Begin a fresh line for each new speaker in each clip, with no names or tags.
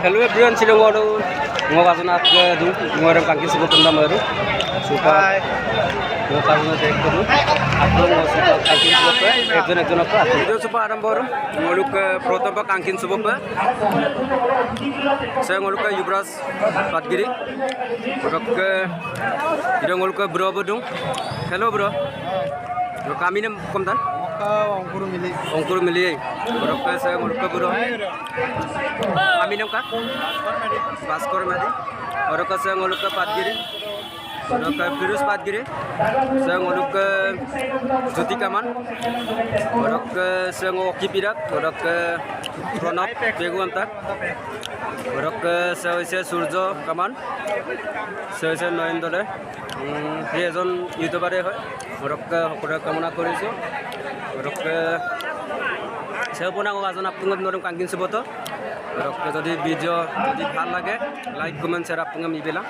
Hello everyone, silong waru ngawazana ke du ngorem kangkin sebut tentang baru suka ngawazana cek dulu aku mau suka kangkin sebut ekjon apa video supa aram baru ngoluk ke protapa kangkin sebut saya ngoluk ke Yubras Patgiri ngoluk ke video ngoluk ke bro bodung hello bro kami nem komtan Ongkur mili ngoluk ke saya ngoluk ke bro kami nem ka Baskor Madi ngoluk ke saya ngoluk ke Patgiri ngoluk ke Firuz Patgiri saya ngoluk ke Jyoti Kaman ngoluk ke saya ngoki Pirak ngoluk ke Pranab Beguantak ngoluk ke saya Surjo Kaman saya Noyendole এজন ইউটিউবারে হয় ঘৰকে সকলোৰে কামনা কৰিছোঁ ঘৰকে সেপনা আজন আপোনাক নৰম কাংকিন চবত ঘৰকে যদি ভিডিঅ' যদি ভাল লাগে লাইক কমেণ্ট শ্বেয়াৰ আপোনাক মিবেলা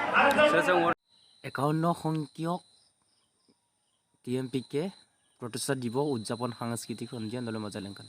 51 সংখ্যক টিএমপিকে প্ৰতিষ্ঠা দিব উদযাপন সাংস্কৃতিক সন্ধিয়া নলে মজা লেংকান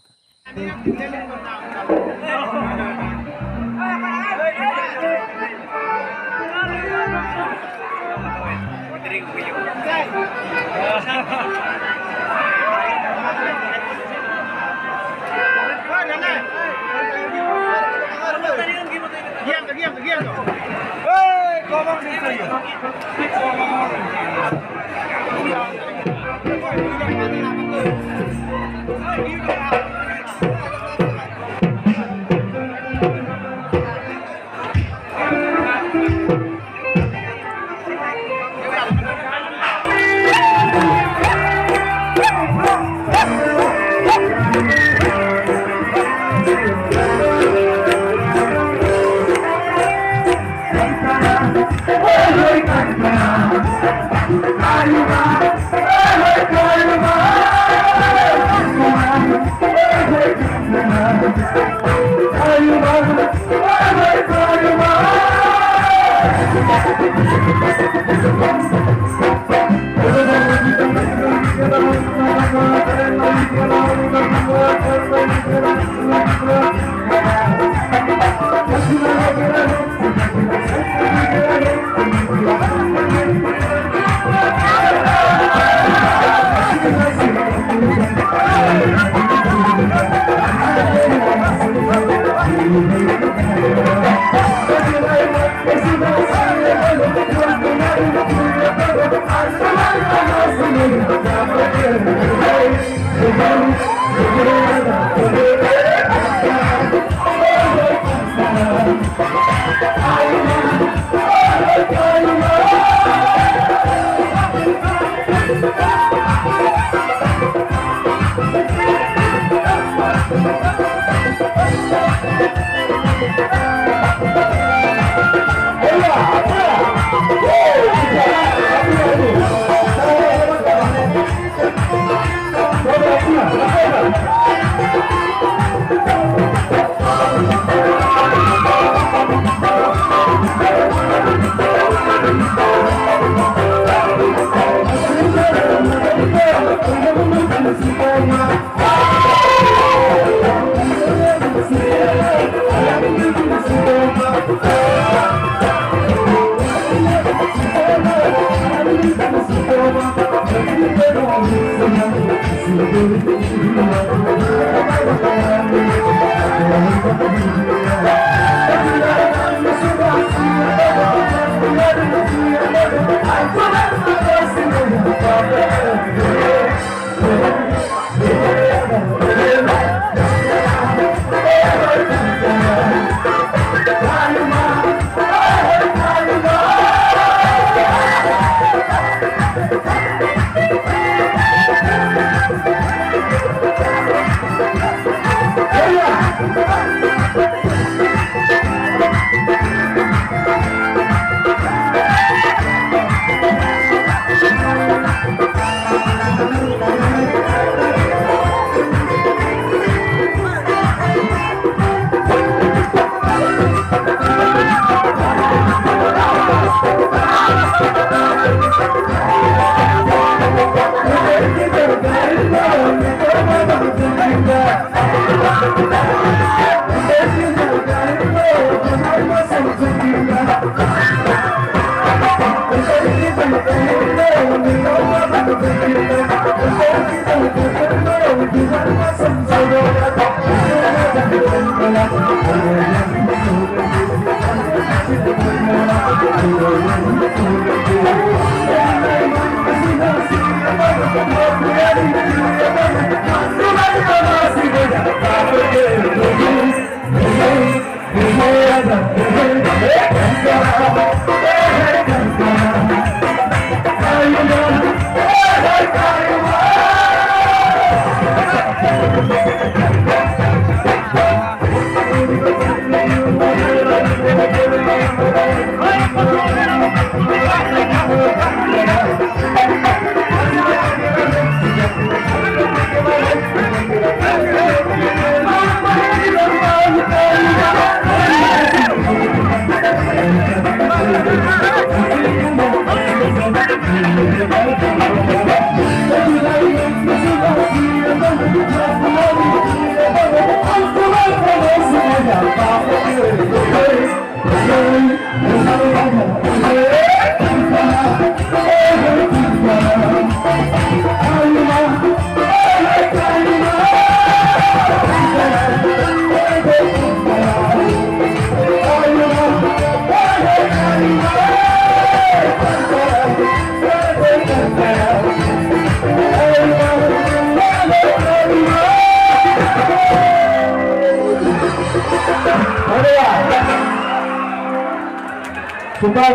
Super.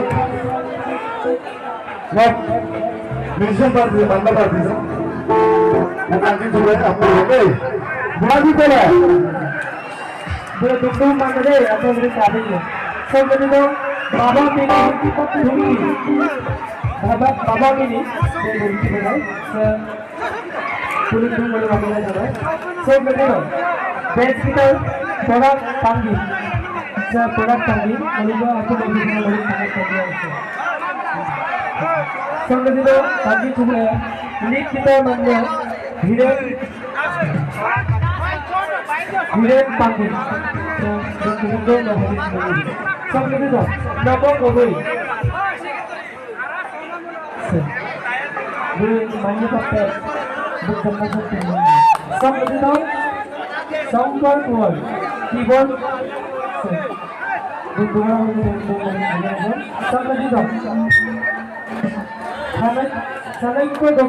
Next, mission पर बंदा कर दीजिए। बुखार की सुबह आपको होगे। बुखार की सुबह।
दो दुखों मंगले अपने मेरे साथी हैं। सब लोग तो बाबा के लिए धुमकी। बाबा के लिए ये धुमकी बनाए। पुलिस धुम वाले मंगले चलाए। सब लोग तो बेच की तो थोड़ा तंगी। थोड़ा तंगी। मुझे तो आपको लोग भी बड़ी तंगी कर दिया है। सब लोग तो तंगी चुप रहे हैं। लीक की तो मंगले धीरे तंगी। तो सब लोग तो नौकर को भी मायने करते हैं बुक करना चाहते हैं सब लोग तो साउंड बोल कीबोर्ड बुक करना सब लोग तो खाने को दो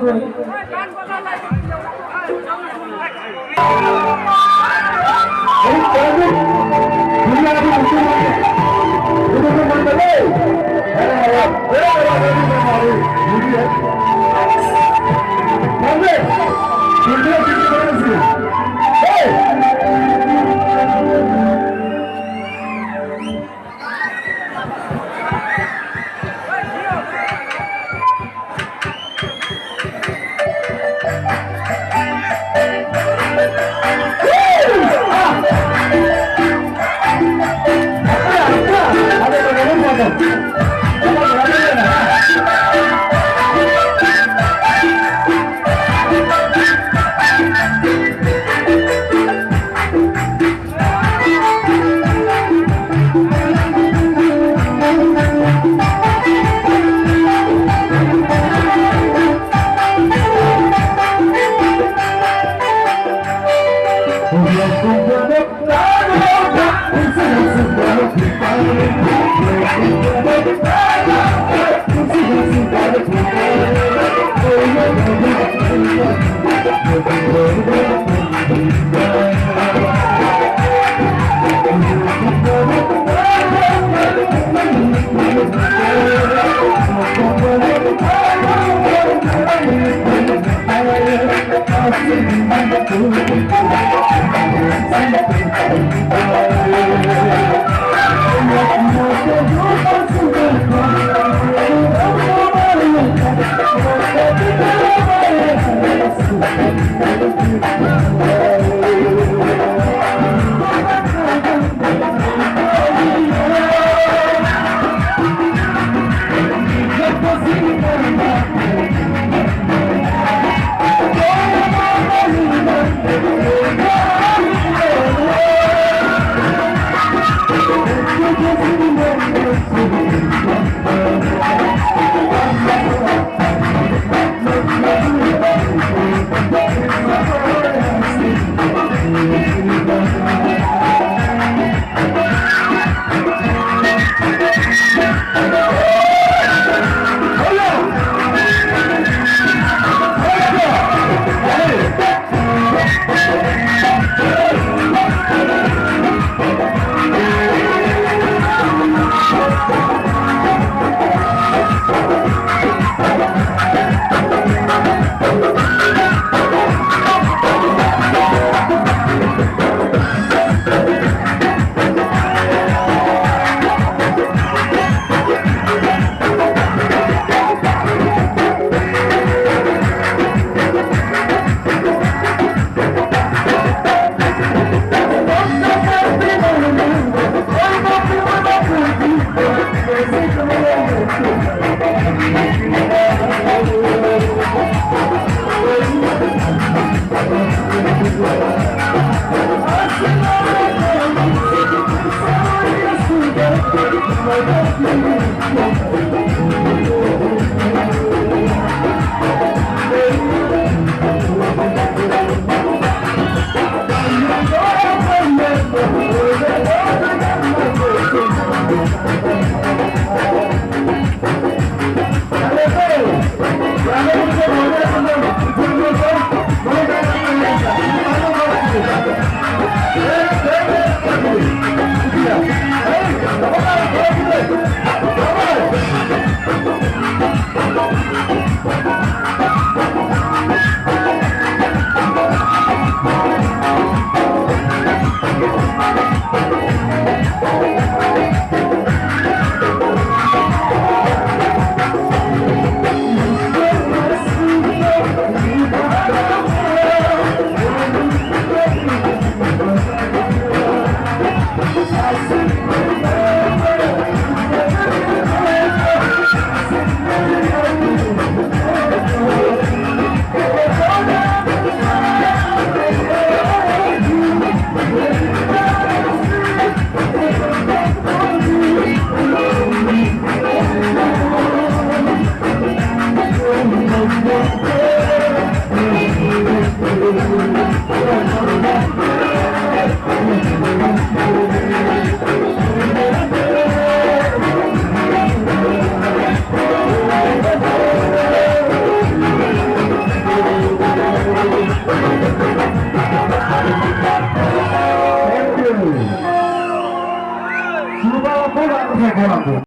Sudah aku